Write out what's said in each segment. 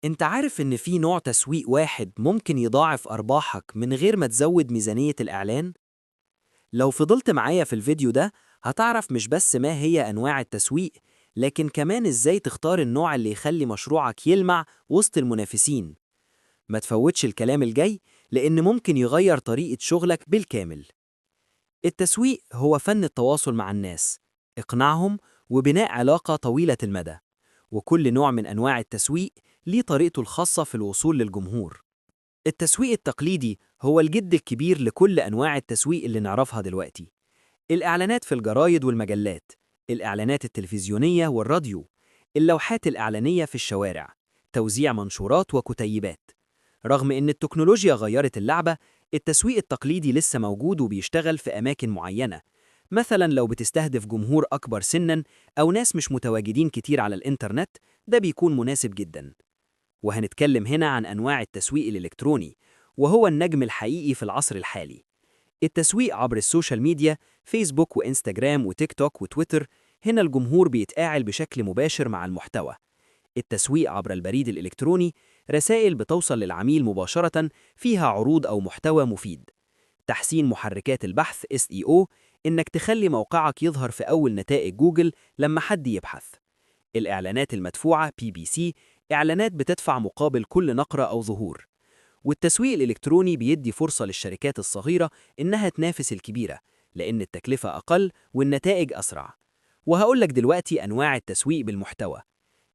انت عارف ان في نوع تسويق واحد ممكن يضاعف أرباحك من غير ما تزود ميزانية الإعلان؟ لو فضلت معايا في الفيديو ده هتعرف مش بس ما هي أنواع التسويق، لكن كمان ازاي تختار النوع اللي يخلي مشروعك يلمع وسط المنافسين. ما تفوتش الكلام الجاي لأن ممكن يغير طريقة شغلك بالكامل. التسويق هو فن التواصل مع الناس، إقناعهم وبناء علاقة طويلة المدى. وكل نوع من أنواع التسويق ليه طريقته الخاصة في الوصول للجمهور. التسويق التقليدي هو الجد الكبير لكل أنواع التسويق اللي نعرفها دلوقتي: الإعلانات في الجرايد والمجلات، الإعلانات التلفزيونية والراديو، اللوحات الإعلانية في الشوارع، توزيع منشورات وكتيبات. رغم إن التكنولوجيا غيرت اللعبة، التسويق التقليدي لسه موجود وبيشتغل في أماكن معينة. مثلا لو بتستهدف جمهور أكبر سناً أو ناس مش متواجدين كتير على الإنترنت، ده بيكون مناسب جداً. وهنتكلم هنا عن أنواع التسويق الإلكتروني، وهو النجم الحقيقي في العصر الحالي. التسويق عبر السوشيال ميديا، فيسبوك وإنستجرام وتيك توك وتويتر. هنا الجمهور بيتفاعل بشكل مباشر مع المحتوى. التسويق عبر البريد الإلكتروني، رسائل بتوصل للعميل مباشرة فيها عروض أو محتوى مفيد. تحسين محركات البحث SEO، إنك تخلي موقعك يظهر في أول نتائج جوجل لما حد يبحث. الإعلانات المدفوعة PPC، إعلانات بتدفع مقابل كل نقرة أو ظهور. والتسويق الإلكتروني بيدي فرصة للشركات الصغيرة إنها تنافس الكبيرة، لأن التكلفة أقل والنتائج أسرع. وهقولك دلوقتي أنواع التسويق بالمحتوى.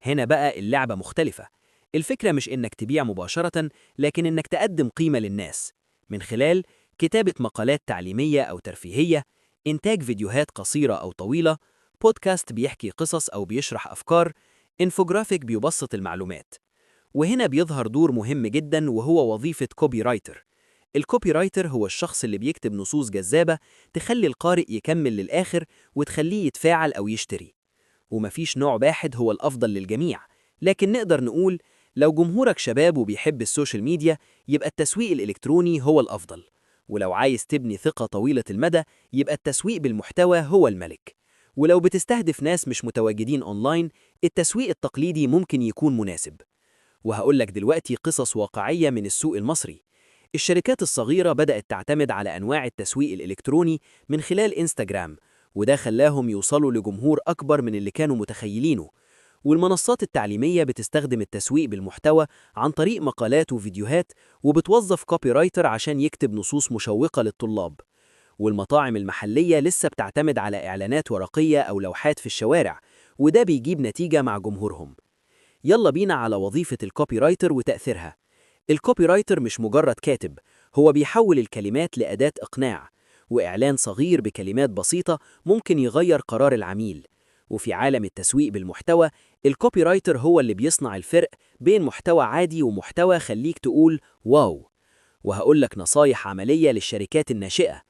هنا بقى اللعبة مختلفة. الفكرة مش إنك تبيع مباشرة، لكن إنك تقدم قيمة للناس من خلال كتابة مقالات تعليمية أو ترفيهية، إنتاج فيديوهات قصيرة أو طويلة، بودكاست بيحكي قصص أو بيشرح أفكار، إنفوجرافيك بيبسط المعلومات. وهنا بيظهر دور مهم جدا وهو وظيفة كوبي رايتر. الكوبي رايتر هو الشخص اللي بيكتب نصوص جذابة تخلي القارئ يكمل للآخر وتخليه يتفاعل أو يشتري. ومفيش نوع واحد هو الأفضل للجميع، لكن نقدر نقول لو جمهورك شباب وبيحب السوشيال ميديا، يبقى التسويق الإلكتروني هو الأفضل. ولو عايز تبني ثقة طويلة المدى، يبقى التسويق بالمحتوى هو الملك. ولو بتستهدف ناس مش متواجدين أونلاين، التسويق التقليدي ممكن يكون مناسب. وهقولك دلوقتي قصص واقعية من السوق المصري. الشركات الصغيرة بدأت تعتمد على أنواع التسويق الإلكتروني من خلال إنستجرام، وده خلاهم يوصلوا لجمهور أكبر من اللي كانوا متخيلينه. والمنصات التعليمية بتستخدم التسويق بالمحتوى عن طريق مقالات وفيديوهات، وبتوظف كوبي رايتر عشان يكتب نصوص مشوقة للطلاب. والمطاعم المحلية لسه بتعتمد على إعلانات ورقية أو لوحات في الشوارع، وده بيجيب نتيجة مع جمهورهم. يلا بينا على وظيفة الكوبي رايتر وتأثيرها. الكوبي رايتر مش مجرد كاتب، هو بيحول الكلمات لأداة إقناع. وإعلان صغير بكلمات بسيطة ممكن يغير قرار العميل. وفي عالم التسويق بالمحتوى، الكوبي رايتر هو اللي بيصنع الفرق بين محتوى عادي ومحتوى خليك تقول واو. وهقولك نصايح عملية للشركات الناشئة.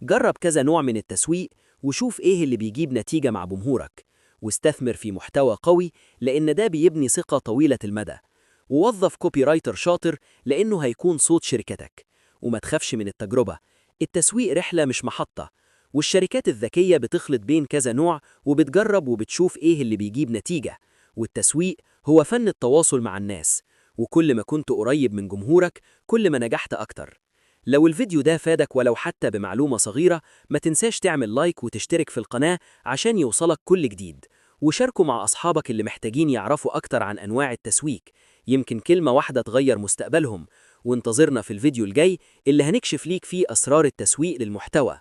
جرب كذا نوع من التسويق وشوف إيه اللي بيجيب نتيجة مع جمهورك. واستثمر في محتوى قوي، لأن ده بيبني ثقة طويلة المدى. ووظف كوبي رايتر شاطر، لأنه هيكون صوت شركتك. وما تخافش من التجربة، التسويق رحلة مش محطة. والشركات الذكية بتخلط بين كذا نوع وبتجرب وبتشوف إيه اللي بيجيب نتيجة. والتسويق هو فن التواصل مع الناس، وكل ما كنت قريب من جمهورك كل ما نجحت أكتر. لو الفيديو ده فادك ولو حتى بمعلومة صغيرة، ما تنساش تعمل لايك وتشترك في القناة عشان يوصلك كل جديد. وشاركوا مع أصحابك اللي محتاجين يعرفوا أكتر عن أنواع التسويق، يمكن كلمة واحدة تغير مستقبلهم. وانتظرنا في الفيديو الجاي اللي هنكشف ليك فيه أسرار التسويق للمحتوى.